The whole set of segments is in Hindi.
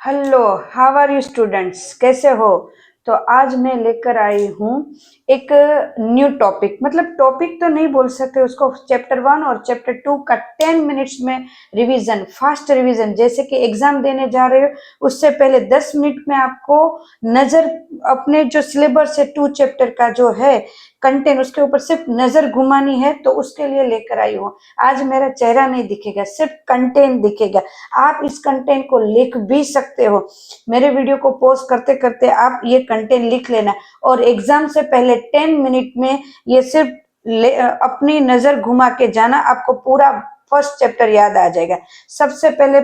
Hello, how are you students, कैसे हो। तो आज मैं लेकर आई हूँ एक न्यू टॉपिक। मतलब टॉपिक तो नहीं बोल सकते उसको, चैप्टर 1 और चैप्टर 2 का 10 मिनट्स में रिवीजन, फास्ट रिवीजन। जैसे कि एग्जाम देने जा रहे हो उससे पहले 10 मिनट में आपको नजर अपने जो सिलेबस है 2 चैप्टर का जो है कंटेंट, उसके ऊपर सिर्फ नजर घुमानी है। तो उसके लिए लेकर आई हूँ। आज मेरा चेहरा नहीं दिखेगा, सिर्फ कंटेंट दिखेगा। आप इस कंटेंट को लिख भी सकते हो। मेरे वीडियो को पॉज करते करते आप ये कंटेंट लिख लेना और एग्जाम से पहले 10 मिनट में ये सिर्फ अपनी नजर घुमा के जाना, आपको पूरा फर्स्ट चैप्टर याद आ जाएगा। सबसे पहले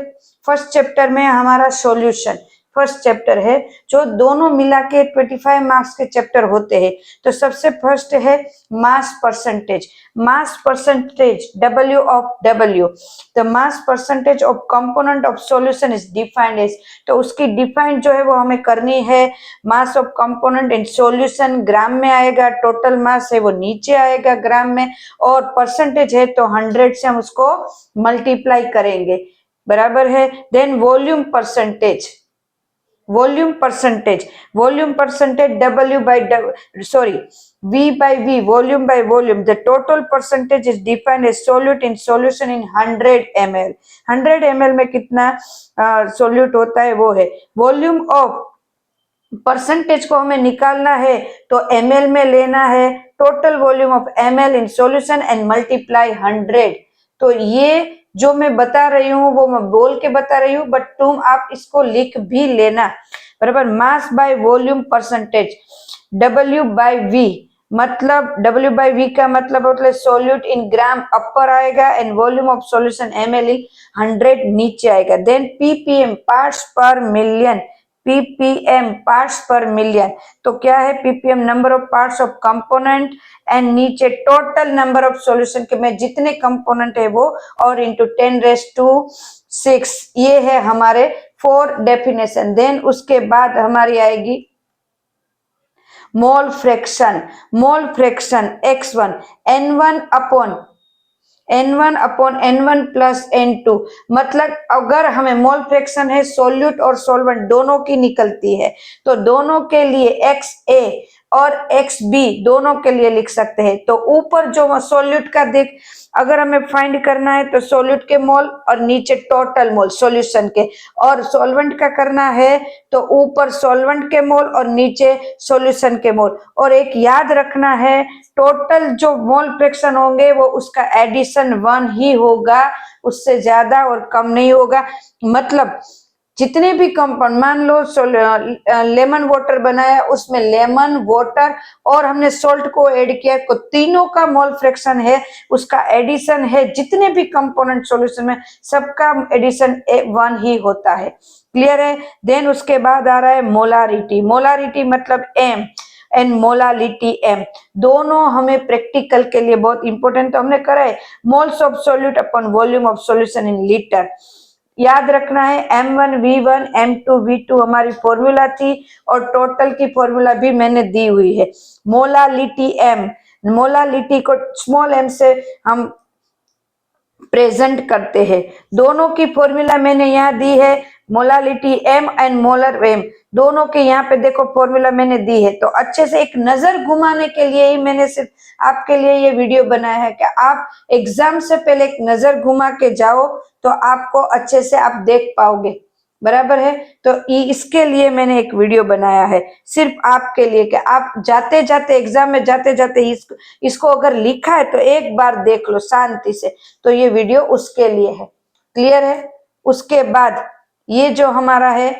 फर्स्ट चैप्टर में हमारा सॉल्यूशन फर्स्ट चैप्टर है, जो दोनों मिला के 25 मार्क्स के चैप्टर होते हैं। तो सबसे फर्स्ट है mass percentage. Mass percentage W of W, the mass percentage of component of solution is defined as. तो उसकी डिफाइंड जो है वो हमें करनी है। Mass of component in solution gram में आएगा, टोटल मास है वो नीचे आएगा ग्राम में, और परसेंटेज है तो 100 से हम उसको मल्टीप्लाई करेंगे, बराबर है। Then volume percentage, volume percentage, volume percentage W by sorry V by V, volume by volume. The total percentage is defined as solute in solution in 100 ml. 100 ml में कितना सोल्यूट होता है वो है। वॉल्यूम ऑफ परसेंटेज को हमें निकालना है तो ml में लेना है। Total volume of ml in solution and multiply 100। तो ये जो मैं बता रही हूँ वो मैं बोल के बता रही हूँ, बट तुम आप इसको लिख भी लेना, बराबर। Mass by volume percentage W by V, मतलब W by V का मतलब होता है सोल्यूट इन ग्राम अपर आएगा and volume of solution ml इन 100 नीचे आएगा। देन ppm पार्ट्स पर मिलियन, ppm पार्ट्स पर मिलियन। तो क्या है ppm, number of parts of component, and नीचे टोटल नंबर ऑफ सॉल्यूशन के में जितने कंपोनेंट है वो, और इंटू 10⁶। ये है हमारे 4 डेफिनेशन। देन उसके बाद हमारी आएगी mole fraction. Mole fraction x1 n1 upon n1 plus n2, मतलब अगर हमें मोल फ्रैक्शन है सोल्यूट और सॉल्वेंट दोनों की निकलती है तो दोनों के लिए XA और XB दोनों के लिए लिख सकते हैं। तो ऊपर जो सोल्यूट का देख, अगर हमें फाइंड करना है तो सोल्यूट के मोल और नीचे टोटल मोल सॉल्यूशन के, और सॉल्वेंट का करना है तो ऊपर सॉल्वेंट के मोल और नीचे सॉल्यूशन के मोल। और एक याद रखना है, टोटल जो मोल फ्रैक्शन होंगे वो उसका एडिशन 1 ही होगा, उससे ज्यादा और कम नहीं होगा। मतलब जितने भी कंपाउंड, मान लो लेमन वाटर बनाया, उसमें लेमन वाटर और हमने सॉल्ट को ऐड किया तो तीनों का मोल फ्रैक्शन है, उसका एडिशन है। जितने भी कंपोनेंट सॉल्यूशन में सबका एडिशन 1 ही होता है। क्लियर है। देन उसके बाद आ रहा है मोलारिटी। मोलारिटी मतलब M एंड मोलालिटी M, दोनों हमें प्रैक्टिकल के लिए बहुत इंपॉर्टेंट, तो हमने करा है moles of solute upon volume of solution in litre. याद रखना है M1 V1 M2 V2 हमारी फॉर्मूला थी, और टोटल की फॉर्मूला भी मैंने दी हुई है। मोलालिटी M, मोलालिटी को स्मॉल m से हम प्रेजेंट करते हैं। दोनों की फॉर्मूला मैंने यहाँ दी है, molality M and molar M, दोनों के यहाँ पे देखो फॉर्मूला मैंने दी है। तो अच्छे से एक नजर घुमाने के लिए ही मैंने सिर्फ आपके लिए ये वीडियो बनाया है कि आप एग्जाम से पहले एक नजर घुमा के जाओ तो आपको अच्छे से आप देख पाओगे, बराबर है। तो इसके लिए मैंने एक वीडियो बनाया है सिर्फ आपके लिए कि आप जाते जाते एग्जाम में जाते जाते इसको अगर लिखा है तो एक बार देख लो शांति से। तो ये वीडियो उसके लिए है। क्लियर है। उसके बाद ये जो हमारा है,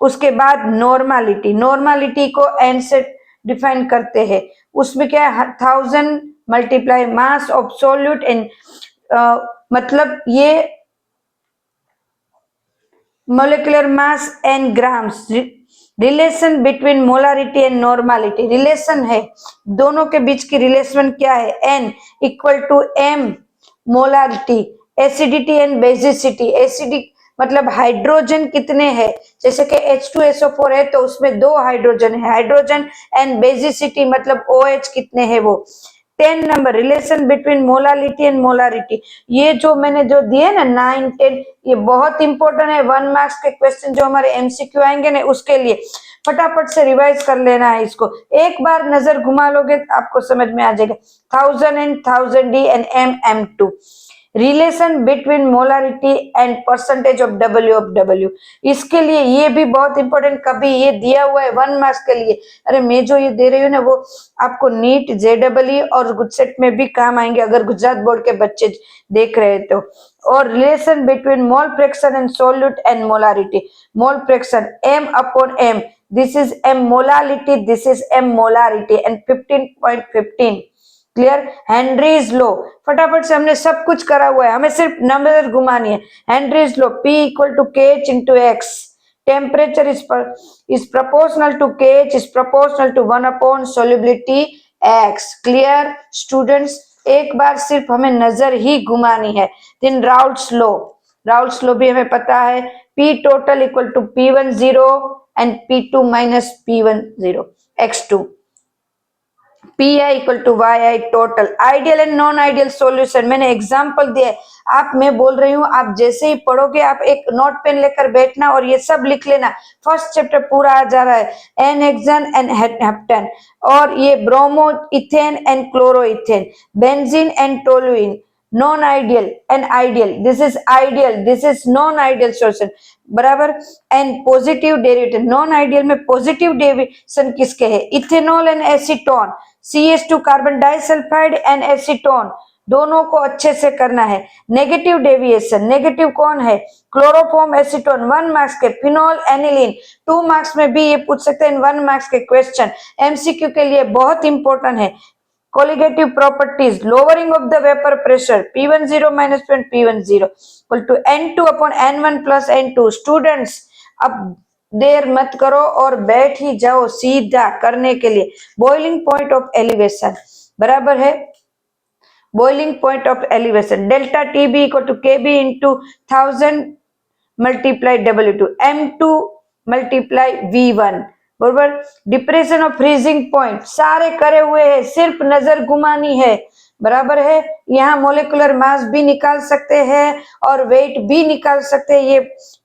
उसके बाद नॉर्मालिटी। नॉर्मालिटी को एन से डिफाइन करते हैं। उसमें क्या है 1000 multiply mass of solute in, मतलब ये molecular mass and grams. Relation between molarity and normality, relation है दोनों के बीच की रिलेशन क्या है, N equal to M molarity. Acidity and basicity, acidic मतलब हाइड्रोजन कितने हैं, जैसे कि H2SO4 है तो उसमें 2 हाइड्रोजन है, हाइड्रोजन, एंड बेसिसिटी मतलब OH कितने हैं वो 10 number relation between molality and molarity, ये जो मैंने जो दिए ना 9, 10, ये बहुत इंपॉर्टेंट है। 1 मार्क्स के क्वेश्चन जो हमारे एमसीक्यू आएंगे ना, उसके लिए फटाफट से रिवाइज कर लेना है। इसको एक बार नजर घुमा लोगे तो आपको समझ में आ जाएगा। 1000 and 1000D and M2, relation between molarity and percentage of W, इसके लिए ये भी बहुत इंपॉर्टेंट, कभी ये दिया हुआ है 1 मार्क्स के लिए। अरे मैं जो ये दे रही हूँ ना, वो आपको नीट, JEE और गुजसेट में भी काम आएंगे अगर गुजरात बोर्ड के बच्चे देख रहे तो। और relation between mole fraction and solute and molarity, mole fraction M/M, this is M molality, this is M molarity and 15.15, clear. Henry's law, फटाफट से हमने सब कुछ करा हुआ है, हमें सिर्फ नंबर घुमानी है। Henry's law, P equal to KH into X, temperature is proportional to KH is proportional to 1 upon solubility X, clear students. एक बार सिर्फ हमें नजर ही घुमानी है। देन राउल्ट्स लॉ भी हमें पता है, P total equal to P10 and P2 minus P10 X2, PI equal to YI total. Ideal and non ideal solution मैंने एग्जांपल दिया, आप मैं बोल रही हूँ, आप जैसे ही पढ़ोगे आप एक नोट पेन लेकर बैठना और ये सब लिख लेना। फर्स्ट चैप्टर पूरा आ जा रहा है, एन हेक्सेन एंड हेप्टेन, और ये bromo ethane and chloro ethane, benzene and toluene, non ideal and ideal, this is ideal, this is non ideal solution, बराबर। And positive derivative, non ideal में पॉजिटिव डेरिवेशन किसके है, ethanol and acetone, CH2 carbon disulphide and acetone, दोनों को अच्छे से करना है। नेगेटिव डेविएशन, नेगेटिव कौन है, क्लोरोफॉर्म एसीटोन 1 मार्क्स के, फिनोल एनिलीन 2 मार्क्स में भी ये पूछ सकते हैं 1 मार्क्स के क्वेश्चन, एमसीक्यू के लिए बहुत इंपॉर्टेंट है। Colligative properties, lowering of the vapour pressure, P10 minus P10 equal to N2 upon N1 plus N2। Students अब देर मत करो और बैठ ही जाओ सीधा करने के लिए। बॉइलिंग पॉइंट ऑफ एलिवेशन, बराबर है, boiling point of elevation, delta TB equal to KB into 1000 multiply W2, M2 multiply V1, बराबर। डिप्रेशन ऑफ फ्रीजिंग पॉइंट सारे करे हुए हैं, सिर्फ नजर घुमानी है, बराबर है। यहाँ मोलिकुलर मास भी निकाल सकते हैं और वेट भी निकाल सकते हैं ये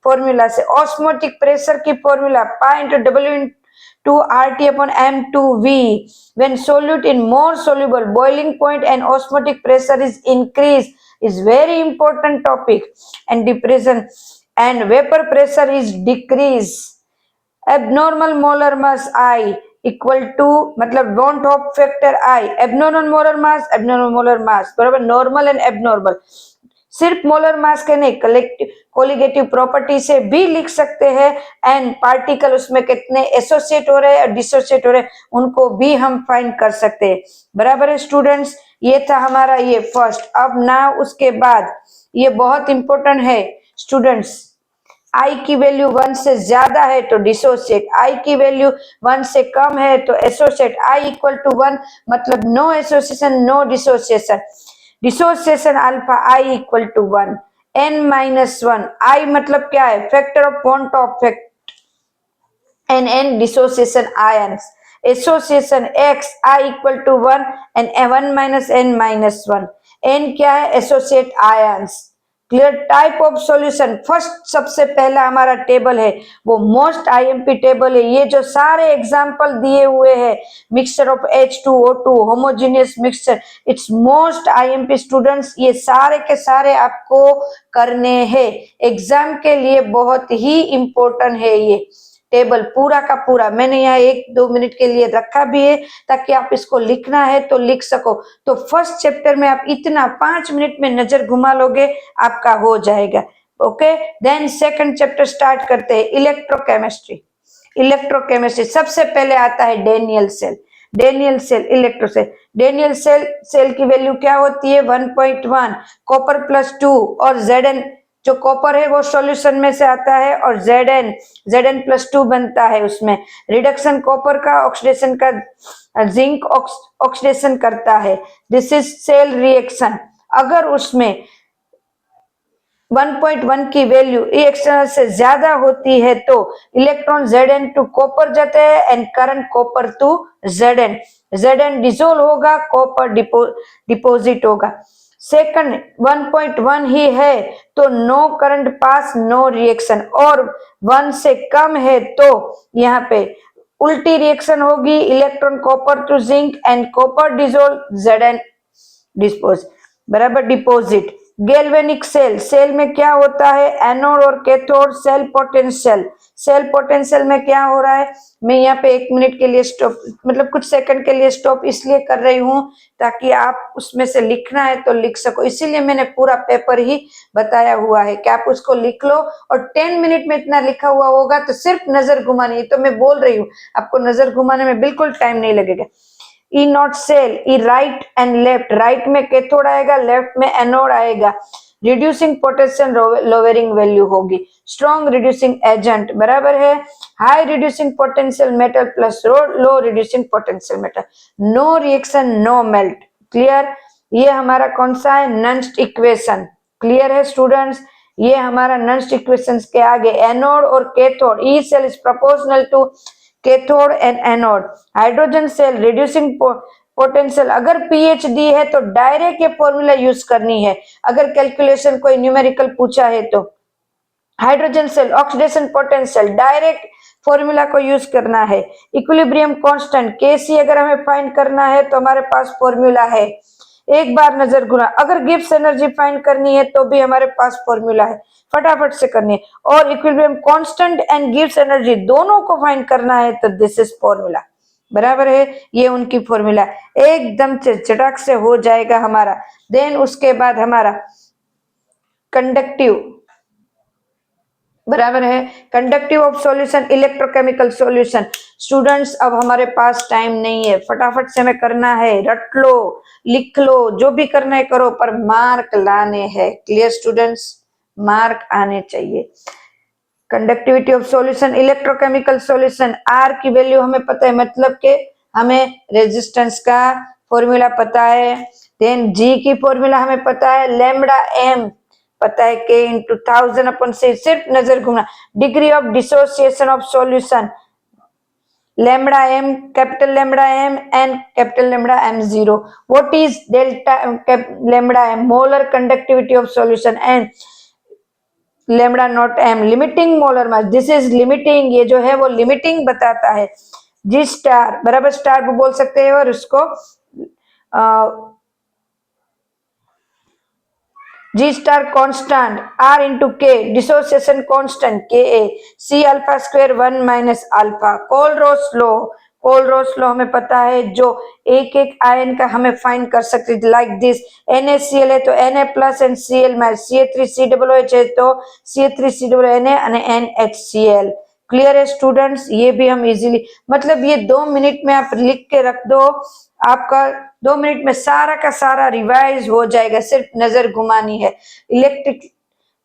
फॉर्मूला से। ऑस्मोटिक प्रेशर की formula pi into W into RT upon M2V, when solute in more soluble, boiling point and osmotic pressure is increased, is very important topic, and depression and vapor pressure is decreased। Abnormal molar mass I equal to, मतलब van't Hoff factor I, abnormal molar mass बराबर नॉर्मल एंड एबनॉर्मल। सिर्फ मोलर मास के नहीं, कलेक्टिव कोलिगेटिव प्रॉपर्टी से भी लिख सकते हैं, एंड पार्टिकल उसमें कितने एसोसिएट हो रहे हैं और डिसोसिएट हो रहे हैं उनको भी हम फाइंड कर सकते हैं, बराबर है स्टूडेंट्स। ये था हमारा ये फर्स्ट। अब ना उसके बाद ये बहुत इंपॉर्टेंट है स्टूडेंट्स, I की वैल्यू 1 से ज्यादा है तो डिसोसिएट, I की वैल्यू 1 से कम है तो एसोसिएट। I इक्वल टू 1 मतलब no association no dissociation, dissociation alpha I equal to 1, N-1, I मतलब क्या है, factor of bond of fact, and N dissociation ions, association X I equal to 1 and 1 minus N-1, N क्या है, associate ions, clear. Type of solution, first सबसे पहला हमारा टेबल है वो मोस्ट IMP टेबल है। ये जो सारे एग्जांपल दिए हुए हैं, mixture of H2O2, homogeneous mixture, it's most IMP students, ये सारे के सारे आपको करने हैं, एग्जाम के लिए बहुत ही इंपॉर्टेंट है ये टेबल पूरा का पूरा। मैंने यहाँ 1-2 मिनट के लिए रखा भी है ताकि आप इसको लिखना है तो लिख सको। तो फर्स्ट चैप्टर में आप इतना 5 मिनट में नजर घुमा लोगे आपका हो जाएगा, okay. Then second chapter start करते हैं, इलेक्ट्रोकेमिस्ट्री। इलेक्ट्रोकेमिस्ट्री सबसे पहले आता है Daniell cell, Daniell cell electro cell. Daniell cell की वैल्यू क्या होती है, 1.1, कॉपर +2 और Zn, जो कॉपर है वो सॉल्यूशन में से आता है और Zn+2 बनता है उसमें। रिडक्शन कॉपर का, ऑक्सीडेशन का जिंक ऑक्सीडेशन करता है, दिस इज सेल रिएक्शन। अगर उसमें 1.1 की वैल्यू एक्सटर्नल से ज्यादा होती है तो इलेक्ट्रॉन Zn टू कॉपर जाते हैं and current copper to Zn। Zn dissolve होगा, कॉपर डिपोजिट होगा। सेकंड 1.1 ही है तो no current pass, no reaction, और 1 से कम है तो यहाँ पे उल्टी रिएक्शन होगी, electron copper to zinc and copper dissolve, Zn dispose बराबर डिपोजिट। गैल्वेनिक सेल, सेल में क्या होता है, एनोड और cathode, cell potential, cell potential में क्या हो रहा है, मैं यहाँ पे 1 मिनट के लिए स्टॉप, मतलब कुछ सेकंड के लिए स्टॉप इसलिए कर रही हूँ ताकि आप उसमें से लिखना है तो लिख सको, इसीलिए मैंने पूरा पेपर ही बताया हुआ है कि आप उसको लिख लो, और 10 मिनट में इतना लिखा हुआ होगा तो सिर्फ नजर घुमानी, तो मैं बोल रही हूँ आपको नजर घुमाने में बिल्कुल टाइम नहीं लगेगा। E nought cell, E right and left, right में कैथोड आएगा, लेफ्ट में एनोड आएगा। रिड्यूसिंग पोटेंशियल लोअरिंग वैल्यू होगी, स्ट्रॉन्ग रिड्यूसिंग एजेंट बराबर है, high reducing potential metal plus low reducing potential metal, no reaction no melt. Clear, ये हमारा कौन सा है, नंस्ट इक्वेशन। क्लियर है स्टूडेंट्स, ये हमारा नंस्ट इक्वेशन के आगे एनोड और cathode, E cell is proportional to cathode and anode. Hydrogen cell reducing potential, अगर पीएच दी है तो डायरेक्ट ये फॉर्मूला यूज करनी है, अगर कैलकुलेशन कोई न्यूमेरिकल पूछा है तो। Hydrogen cell oxidation potential, direct formula को यूज करना है। इक्विलिब्रियम कांस्टेंट केसी अगर हमें फाइंड करना है तो हमारे पास फॉर्मूला है, एक बार नजर घुमा। अगर गिब्स एनर्जी फाइंड करनी है तो भी हमारे पास फॉर्मूला है, फटाफट से करनी है। और equilibrium constant and Gibbs energy दोनों को फाइंड करना है तो दिस इज फॉर्मूला बराबर है, ये उनकी फॉर्मूला एकदम से चटक से हो जाएगा हमारा। देन उसके बाद हमारा कंडक्टिव बराबर है, conductive of solution, electrochemical solution. Students अब हमारे पास टाइम नहीं है, फटाफट से हमें करना है, रट लो, लिख लो, जो भी करना है करो, पर मार्क लाने हैं। क्लियर स्टूडेंट्स, मार्क आने चाहिए। Conductivity of solution, electrochemical solution, R की वैल्यू हमें पता है, मतलब के हमें रेजिस्टेंस का फॉर्मूला पता है। देन जी की फॉर्मूला हमें पता है, लैम्बडा एम पता है, के इंटू 1000 अपन से, सिर्फ नजर घुमा। Degree of dissociation of solution, lambda m, capital lambda m and capital lambda m0. What is delta lambda m? Molar conductivity of solution and lambda not m, limiting molar mass. This is limiting, ये जो है वो limiting बताता है। G स्टार बराबर स्टार भी बोल सकते हैं, और उसको G star constant R into K, dissociation constant Ka, C alpha square 1 minus alpha। Kohlrausch law, Kohlrausch law हमें पता है, जो एक एक आयन का हमें फाइंड कर सकते हैं, लाइक दिस। NaCl है तो Na plus and Cl minus, CH3COOH है तो CH3COONA और NHCl। क्लियर है स्टूडेंट्स, ये भी हम इजीली, मतलब ये 2 मिनट में आप लिख के रख दो, आपका 2 मिनट में सारा का सारा रिवाइज हो जाएगा, सिर्फ नजर घुमानी है।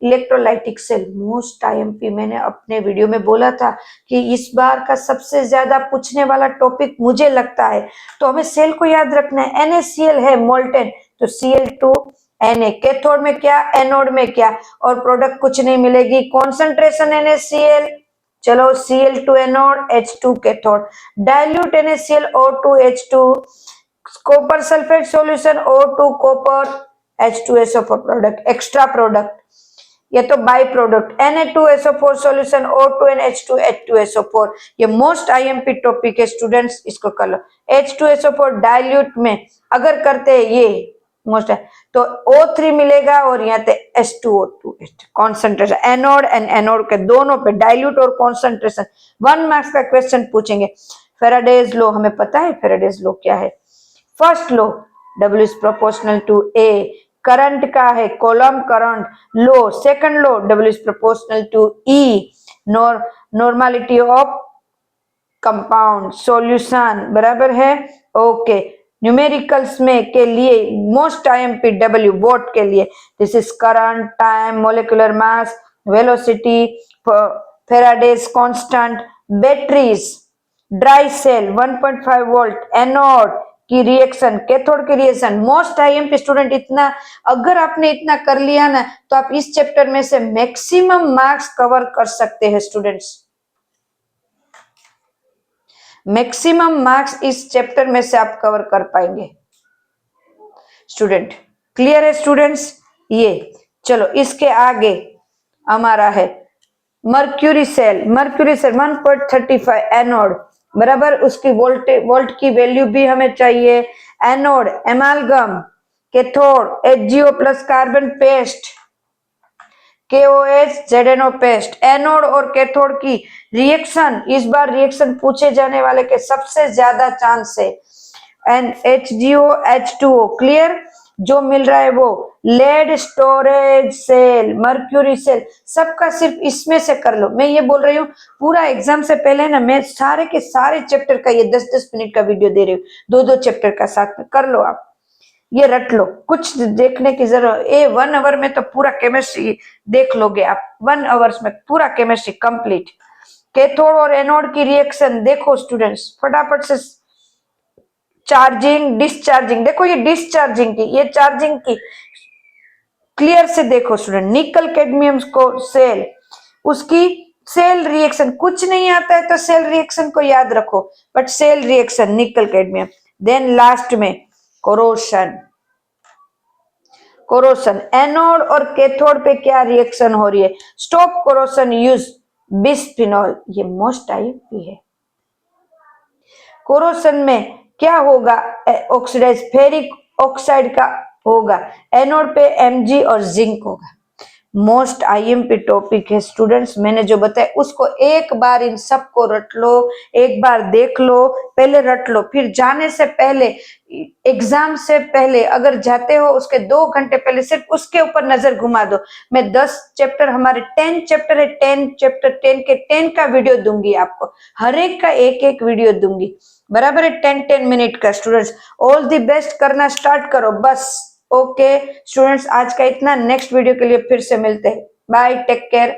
इलेक्ट्रोलाइटिक सेल मोस्ट आईएमपी, मैंने अपने वीडियो में बोला था कि इस बार का सबसे ज्यादा पूछने वाला टॉपिक मुझे लगता है, तो हमें सेल को याद रखना है। NaCl है मोल्टेन तो Cl2Na, कैथोड में क्या, एनोड में क्या, और प्रोडक्ट कुछ नहीं मिलेगी। कॉन्सेंट्रेशन NaCl, चलो Cl2 anode, H2 cathode, dilute NaCl O2 H2, copper sulphate solution O2 copper H2SO4 product, extra product, ये तो by product. Na2SO4 solution O2 and H2 H2SO4, ये मोस्ट आईएमपी टॉपिक है स्टूडेंट्स, इसको कर लो। H2SO4 डाइल्यूट में अगर करते हैं ये मोस्ट है तो O3 मिलेगा, और यहाँ पे H2O2 concentration, anode and anode के दोनों पे डाइल्यूट और कॉन्सेंट्रेशन। 1 मार्क्स का क्वेश्चन पूछेंगे। फेराडेज लॉ हमें पता है, फेराडेज लॉ क्या है। First law, W is proportional to A, current का है कॉलम करंट लो। Second law, W is proportional to E, normality of compound solution बराबर है। ओके, न्यूमेरिकल्स में के लिए मोस्ट आईएमपी W, बोट के लिए, this is current, time, molecular mass, velocity, Faraday's constant. Batteries, dry cell 1.5 volt, anode की रिएक्शन, कैथोड की रिएक्शन, मोस्ट आईएमपी स्टूडेंट। इतना अगर आपने इतना कर लिया ना तो आप इस चैप्टर में से मैक्सिमम मार्क्स कवर कर सकते हैं स्टूडेंट्स। मैक्सिमम मार्क्स इस चैप्टर में से आप कवर कर पाएंगे स्टूडेंट। क्लियर है स्टूडेंट्स? ये चलो इसके आगे हमारा है mercury cell. Mercury cell 1.35 anode, बराबर। उसकी वोल्ट की वैल्यू भी हमें चाहिए। Anode amalgam, cathode HgO plus carbon paste, KOH ZNO paste. Anode और कैथोड की रिएक्शन, इस बार रिएक्शन पूछे जाने वाले के सबसे ज्यादा चांस है। N HgO H2O, clear? जो मिल रहा है वो lead storage cell, mercury cell, सबका सिर्फ इसमें से कर लो। मैं ये बोल रही हूँ पूरा एग्जाम से पहले ना मैं सारे के सारे चैप्टर का ये 10-10 मिनट का वीडियो दे रही हूँ, 2-2 चैप्टर का साथ में कर लो आप, ये रट लो, कुछ देखने की जरूरत। 1 आवर में तो पूरा केमिस्ट्री देख लोगे आप, 1 आवर्स में पूरा केमिस्ट्री कंप्लीट। कैथोड और एनोड की रिएक्शन देखो स्टूडेंट्स, फटाफट से। चार्जिंग डिस्चार्जिंग, देखो ये डिस्चार्जिंग की, ये चार्जिंग की, क्लियर से देखो स्टूडेंट। निकल कैडमियम को सेल, उसकी सेल रिएक्शन, कुछ नहीं आता है तो सेल रिएक्शन को याद रखो, but cell reaction nickel cadmium. Then last में कोरोशन। कोरोशन एनोड और कैथोड पे क्या रिएक्शन हो रही है? स्टॉप कोरोशन, यूज बिस्फिनॉल, ये मोस्ट आईएमपी है। कोरोशन में क्या होगा? ऑक्सीडाइज फेरिक ऑक्साइड का होगा, एनोड पे Mg और जिंक होगा। मोस्ट आईएमपी टॉपिक है स्टूडेंट्स, मैंने जो बताया उसको एक बार इन सबको रट लो, एक बार देख लो, पहले रट लो, फिर जाने से पहले, एग्जाम से पहले अगर जाते हो उसके 2 घंटे पहले सिर्फ उसके ऊपर नजर घुमा दो। मैं 10 चैप्टर, हमारे 10 चैप्टर है, 10 चैप्टर 10 के 10 का वीडियो दूंगी आपको, हर एक का एक एक वीडियो दूंगी, बराबर है? 10-10 मिनट का। स्टूडेंट्स ऑल द बेस्ट, करना स्टार्ट करो बस। ओके स्टूडेंट्स, आज का इतना, नेक्स्ट वीडियो के लिए फिर से मिलते हैं। Bye, take care.